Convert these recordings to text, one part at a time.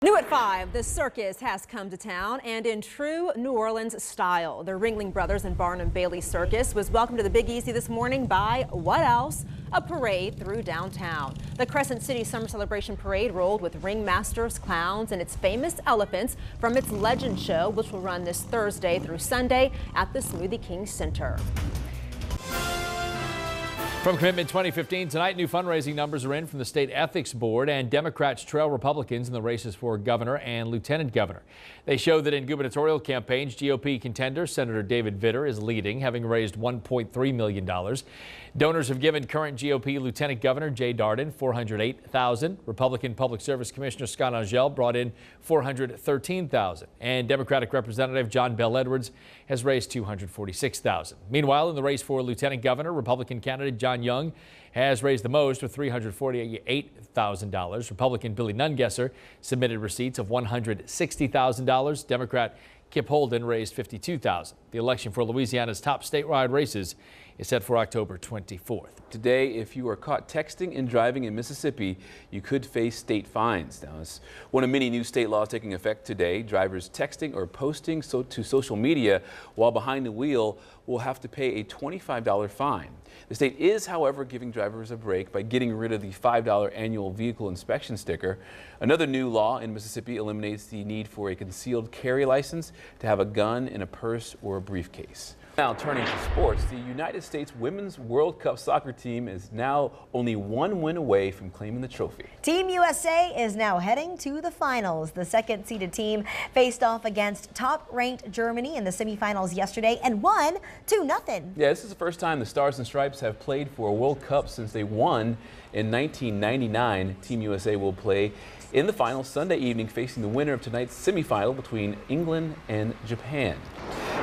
New at 5, the circus has come to town, and in true New Orleans style. The Ringling Brothers and Barnum Bailey Circus was welcomed to the Big Easy this morning by, what else? A parade through downtown. The Crescent City Summer Celebration Parade rolled with ringmasters, clowns, and its famous elephants from its Legend Show, which will run this Thursday through Sunday at the Smoothie King Center. From Commitment 2015 tonight, new fundraising numbers are in from the state ethics board, and Democrats trail Republicans in the races for governor and lieutenant governor. They show that in gubernatorial campaigns, GOP contender Senator David Vitter is leading, having raised $1.3 million. Donors have given current GOP Lieutenant Governor Jay Darden $408,000. Republican Public Service Commissioner Scott Angel brought in $413,000, and Democratic Representative John Bell Edwards has raised $246,000. Meanwhile, in the race for lieutenant governor, Republican candidate John Young has raised the most with $348,000. Republican Billy Nungesser submitted receipts of $160,000. Democrat Kip Holden raised $52,000. The election for Louisiana's top statewide races is set for October 24th. Today, if you are caught texting and driving in Mississippi, you could face state fines. Now, it's one of many new state laws taking effect today. Drivers texting or posting to social media while behind the wheel will have to pay a $25 fine. The state is, however, giving drivers a break by getting rid of the $5 annual vehicle inspection sticker. Another new law in Mississippi eliminates the need for a concealed carry license to have a gun in a purse or a briefcase. Now turning to sports, the United States Women's World Cup soccer team is now only one win away from claiming the trophy. Team USA is now heading to the finals. The second-seeded team faced off against top-ranked Germany in the semifinals yesterday and won 2-0. Yeah, this is the first time the Stars and Stripes have played for a World Cup since they won in 1999. Team USA will play in the final Sunday evening, facing the winner of tonight's semifinal between England and Japan.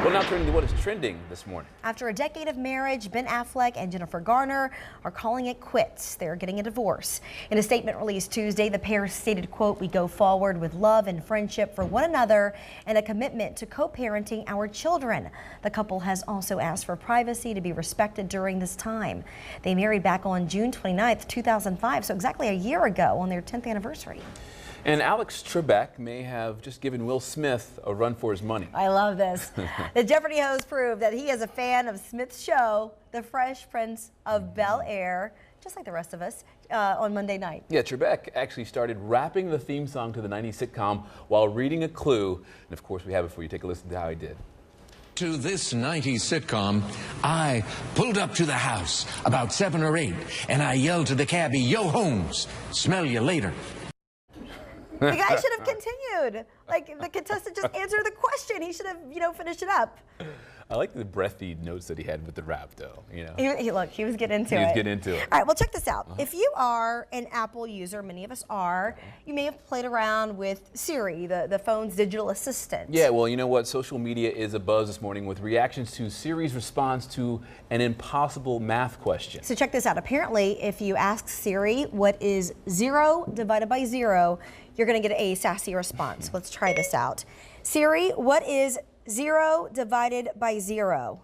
Well, now turning to what is trending this morning. After a decade of marriage, Ben Affleck and Jennifer Garner are calling it quits. They're getting a divorce. In a statement released Tuesday, the pair stated, quote, "We go forward with love and friendship for one another and a commitment to co-parenting our children." The couple has also asked for privacy to be respected during this time. They married back on June 29th, 2005, so exactly a year ago on their 10th anniversary. And Alex Trebek may have just given Will Smith a run for his money. I love this. The Jeopardy host proved that he is a fan of Smith's show, The Fresh Prince of Bel-Air, just like the rest of us, on Monday night. Yeah, Trebek actually started rapping the theme song to the 90s sitcom while reading a clue. And of course, we have it for you. Take a listen to how he did. To this 90s sitcom, I pulled up to the house about 7 or 8, and I yelled to the cabbie, "Yo, Holmes, smell you later." The guy should have continued. Like, the contestant just answered the question. He should have, finished it up. I like the breathy notes that he had with the rap, though. Look, he was getting into it. He was getting into it. All right, well, check this out. If you are an Apple user, many of us are, you may have played around with Siri, the phone's digital assistant. Yeah, well, you know what? Social media is abuzz this morning with reactions to Siri's response to an impossible math question. So check this out. Apparently, if you ask Siri what is 0 divided by 0, you're going to get a sassy response. Let's try this out. Siri, what is 0 divided by 0?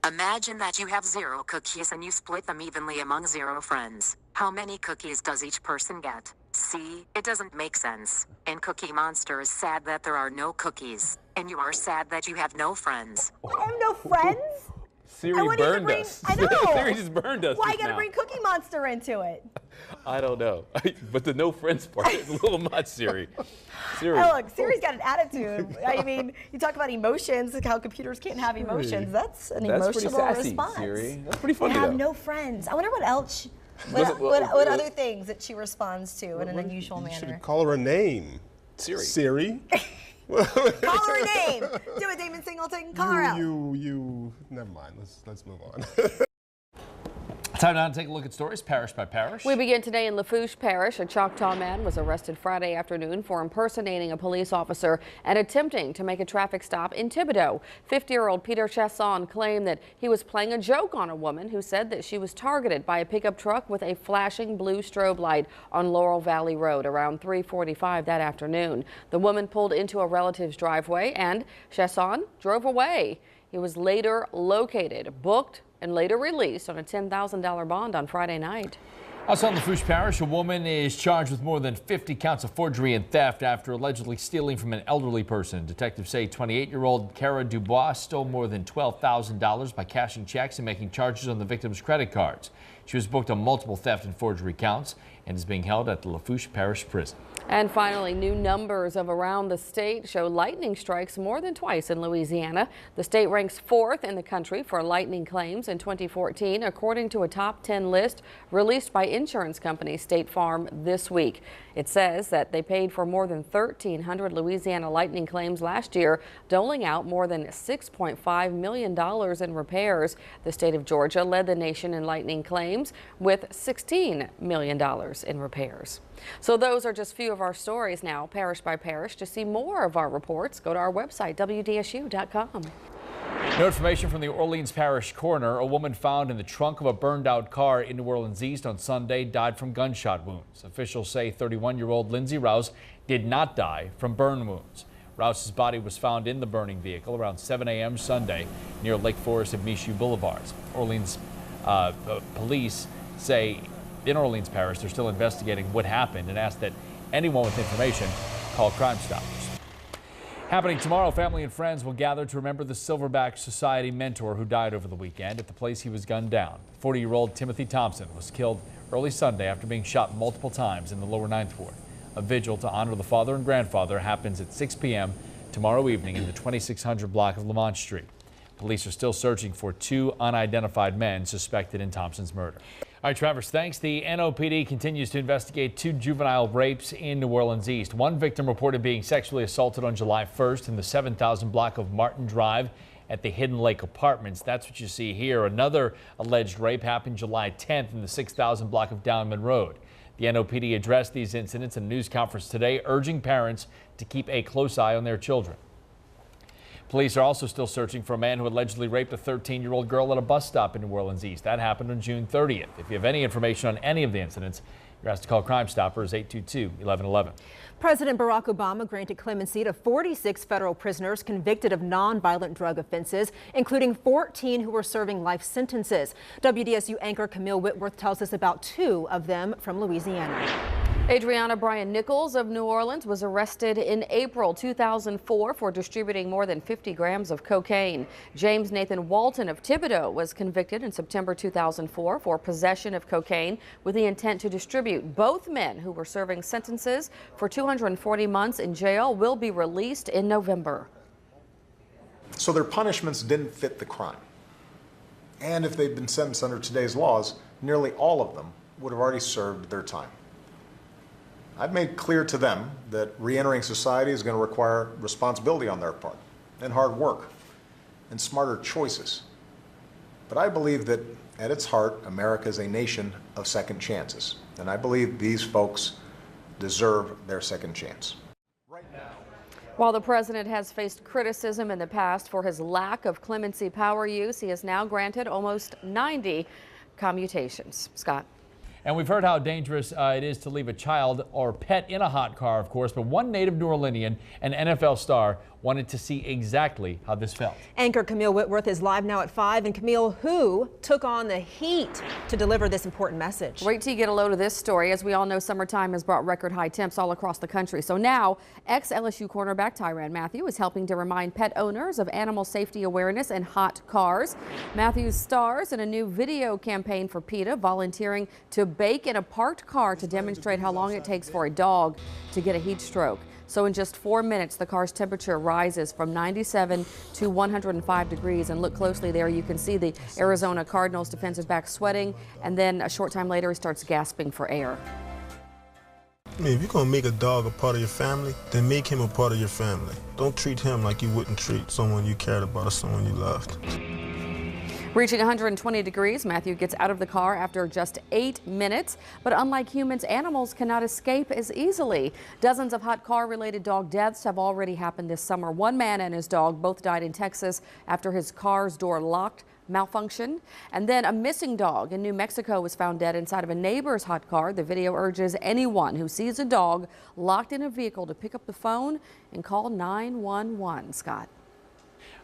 Imagine that you have 0 cookies and you split them evenly among 0 friends. How many cookies does each person get? See, it doesn't make sense. And Cookie Monster is sad that there are no cookies. And you are sad that you have no friends. I have no friends? Siri burned us. I know. Siri just burned us. Why you gotta bring Cookie Monster into it? I don't know. But the no friends part is a little much, Siri. Siri. Oh, look, Siri's got an attitude. I mean, you talk about emotions, like how computers can't have emotions. That's an emotional sassy, response. Siri. That's pretty funny, I have though. no friends. I wonder what else, what other things that she responds to in an unusual manner. You should call her a name. Siri. Siri. Call her a name. Do it, Damon Singleton. Call her out. Never mind. Let's move on. Time now to take a look at stories parish by parish. We begin today in Lafourche Parish. A Choctaw man was arrested Friday afternoon for impersonating a police officer and attempting to make a traffic stop in Thibodaux. 50-year-old Peter Chasson claimed that he was playing a joke on a woman who said that she was targeted by a pickup truck with a flashing blue strobe light on Laurel Valley Road around 3:45 that afternoon. The woman pulled into a relative's driveway and Chasson drove away. He was later located, booked, and later released on a $10,000 bond on Friday night. Also in Lafourche Parish, a woman is charged with more than 50 counts of forgery and theft after allegedly stealing from an elderly person. Detectives say 28-year-old Cara Dubois stole more than $12,000 by cashing checks and making charges on the victim's credit cards. She was booked on multiple theft and forgery counts and is being held at the Lafourche Parish Prison. And finally, new numbers of around the state show lightning strikes more than twice in Louisiana. The state ranks 4th in the country for lightning claims in 2014, according to a top 10 list released by insurance company State Farm this week. It says that they paid for more than 1,300 Louisiana lightning claims last year, doling out more than $6.5 million in repairs. The state of Georgia led the nation in lightning claims with $16 million in repairs. So those are just few of our stories now, parish by parish. To see more of our reports, go to our website, WDSU.com. No information from the Orleans Parish coroner. A woman found in the trunk of a burned out car in New Orleans East on Sunday died from gunshot wounds. Officials say 31-year-old Lindsay Rouse did not die from burn wounds. Rouse's body was found in the burning vehicle around 7 a.m. Sunday near Lake Forest and Michoud Boulevards. Orleans police say in Orleans Parish they're still investigating what happened and ask that anyone with information call Crime Stoppers. Happening tomorrow, family and friends will gather to remember the Silverback Society mentor who died over the weekend at the place he was gunned down. 40-year-old Timothy Thompson was killed early Sunday after being shot multiple times in the lower 9th Ward. A vigil to honor the father and grandfather happens at 6 p.m. tomorrow evening in the 2600 block of Lamont Street. Police are still searching for 2 unidentified men suspected in Thompson's murder. All right, Travis, thanks. The NOPD continues to investigate 2 juvenile rapes in New Orleans East. One victim reported being sexually assaulted on July 1st in the 7000 block of Martin Drive at the Hidden Lake Apartments. That's what you see here. Another alleged rape happened July 10th in the 6000 block of Downman Road. The NOPD addressed these incidents in a news conference today, urging parents to keep a close eye on their children. Police are also still searching for a man who allegedly raped a 13-year-old girl at a bus stop in New Orleans East. That happened on June 30th. If you have any information on any of the incidents, you're asked to call Crime Stoppers 822-1111. President Barack Obama granted clemency to 46 federal prisoners convicted of nonviolent drug offenses, including 14 who were serving life sentences. WDSU anchor Camille Whitworth tells us about 2 of them from Louisiana. Adriana Bryan Nichols of New Orleans was arrested in April 2004 for distributing more than 50 grams of cocaine. James Nathan Walton of Thibodaux was convicted in September 2004 for possession of cocaine with the intent to distribute. Both men, who were serving sentences for 240 months in jail, will be released in November. So their punishments didn't fit the crime. And if they'd been sentenced under today's laws, nearly all of them would have already served their time. I've made clear to them that re-entering society is going to require responsibility on their part, and hard work, and smarter choices. But I believe that at its heart, America is a nation of second chances. And I believe these folks deserve their second chance. While the president has faced criticism in the past for his lack of clemency power use, he has now granted almost 90 commutations. Scott. And we've heard how dangerous it is to leave a child or pet in a hot car, of course, but one native New Orleanian, an NFL star, wanted to see exactly how this felt. Anchor Camille Whitworth is live now at 5. And Camille, who took on the heat to deliver this important message? Wait till you get a load of this story. As we all know, summertime has brought record high temps all across the country. So now, ex-LSU cornerback Tyrann Mathieu is helping to remind pet owners of animal safety awareness in hot cars. Mathieu stars in a new video campaign for PETA, volunteering to bake in a parked car to demonstrate how long it takes for a dog to get a heat stroke. So in just 4 minutes, the car's temperature rises from 97 to 105 degrees. And look closely there, you can see the Arizona Cardinals defensive back sweating, and then a short time later he starts gasping for air. I mean, if you're gonna make a dog a part of your family, then make him a part of your family. Don't treat him like you wouldn't treat someone you cared about or someone you loved. Reaching 120 degrees, Mathieu gets out of the car after just 8 minutes. But unlike humans, animals cannot escape as easily. Dozens of hot car-related dog deaths have already happened this summer. One man and his dog both died in Texas after his car's door locked malfunction. And then a missing dog in New Mexico was found dead inside of a neighbor's hot car. The video urges anyone who sees a dog locked in a vehicle to pick up the phone and call 911. Scott.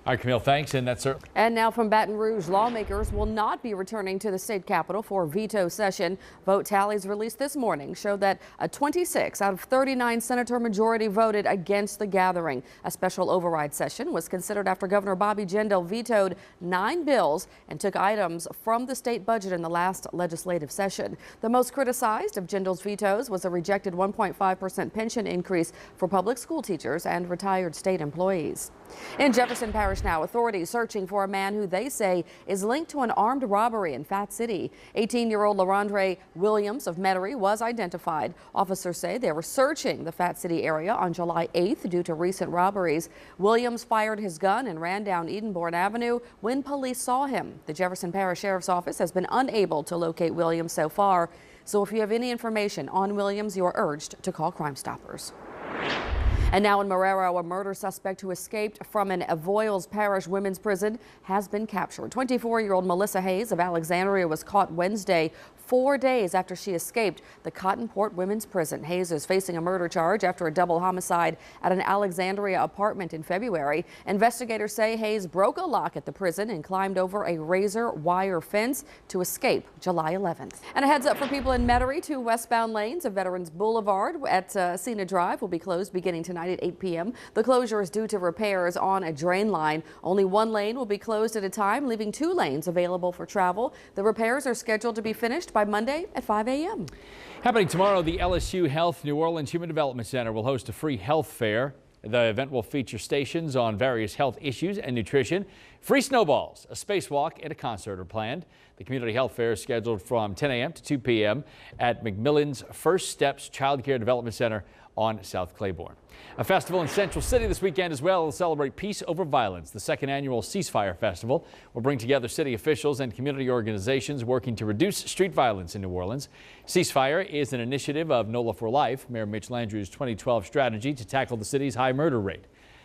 All right, Camille, thanks. And that's certainly. And now from Baton Rouge, lawmakers will not be returning to the state capitol for veto session. Vote tallies released this morning show that a 26 out of 39 senator majority voted against the gathering. A special override session was considered after Governor Bobby Jindal vetoed 9 bills and took items from the state budget in the last legislative session. The most criticized of Jindal's vetoes was a rejected 1.5% pension increase for public school teachers and retired state employees. In Jefferson Parish now, authorities searching for a man who they say is linked to an armed robbery in Fat City. 18-year-old LaRondre Williams of Metairie was identified. Officers say they were searching the Fat City area on July 8th due to recent robberies. Williams fired his gun and ran down Edenborn Avenue when police saw him. The Jefferson Parish Sheriff's Office has been unable to locate Williams so far. So if you have any information on Williams, you are urged to call Crime Stoppers. And now in Marrero, a murder suspect who escaped from an Avoyelles Parish women's prison has been captured. 24-year-old Melissa Hayes of Alexandria was caught Wednesday, 4 days after she escaped the Cottonport Women's Prison. Hayes is facing a murder charge after a double homicide at an Alexandria apartment in February. Investigators say Hayes broke a lock at the prison and climbed over a razor wire fence to escape July 11th. And a heads up for people in Metairie, 2 westbound lanes of Veterans Boulevard at Cena Drive will be closed beginning tonight at 8 p.m. The closure is due to repairs on a drain line. Only 1 lane will be closed at a time, leaving 2 lanes available for travel. The repairs are scheduled to be finished by Monday at 5 a.m. Happening tomorrow, the LSU Health New Orleans Human Development Center will host a free health fair. The event will feature stations on various health issues and nutrition. Free snowballs, a spacewalk, and a concert are planned. The community health fair is scheduled from 10 a.m. to 2 p.m. at McMillan's First Steps Child Care Development Center on South Claiborne. A festival in Central City this weekend as well will celebrate peace over violence. The 2nd annual Ceasefire Festival will bring together city officials and community organizations working to reduce street violence in New Orleans. Ceasefire is an initiative of NOLA for Life, Mayor Mitch Landrieu's 2012 strategy to tackle the city's high murder rate.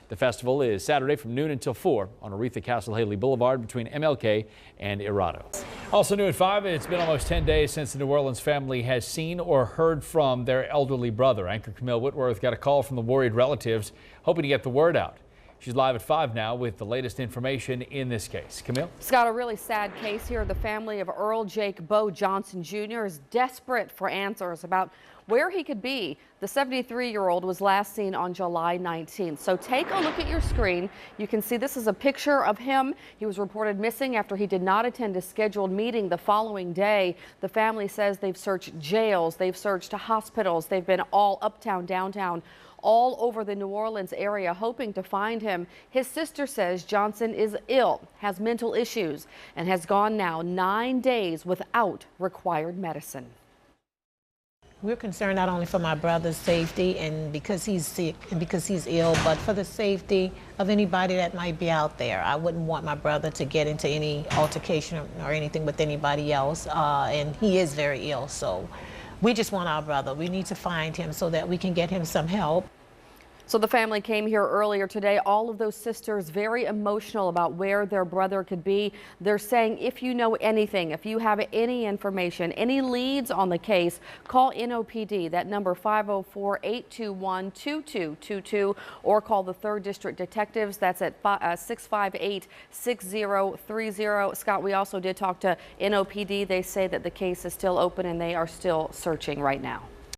The festival is Saturday from noon until 4 on Aretha Castle Haley Boulevard between MLK and Irado. Also new at 5, it's been almost 10 days since the New Orleans family has seen or heard from their elderly brother. Anchor Camille Whitworth got a call from the worried relatives hoping to get the word out. She's live at 5 now with the latest information in this case. Camille? Scott, a really sad case here. The family of Earl Jake Bo Johnson Jr. is desperate for answers about where he could be. The 73-year-old was last seen on July 19th. So take a look at your screen. You can see this is a picture of him. He was reported missing after he did not attend a scheduled meeting the following day. The family says they've searched jails, they've searched hospitals, they've been all uptown, downtown, all over the New Orleans area hoping to find him. His sister says Johnson is ill, has mental issues, and has gone now 9 days without required medicine. We're concerned not only for my brother's safety and because he's sick and because he's ill, but for the safety of anybody that might be out there. I wouldn't want my brother to get into any altercation or anything with anybody else, and he is very ill, so we just want our brother. We need to find him so that we can get him some help. So the family came here earlier today. All of those sisters very emotional about where their brother could be. They're saying if you know anything, if you have any information, any leads on the case, call NOPD. That number 504-821-2222 or call the 3rd District Detectives. That's at 658-6030. Scott, we also did talk to NOPD. They say that the case is still open and they are still searching right now.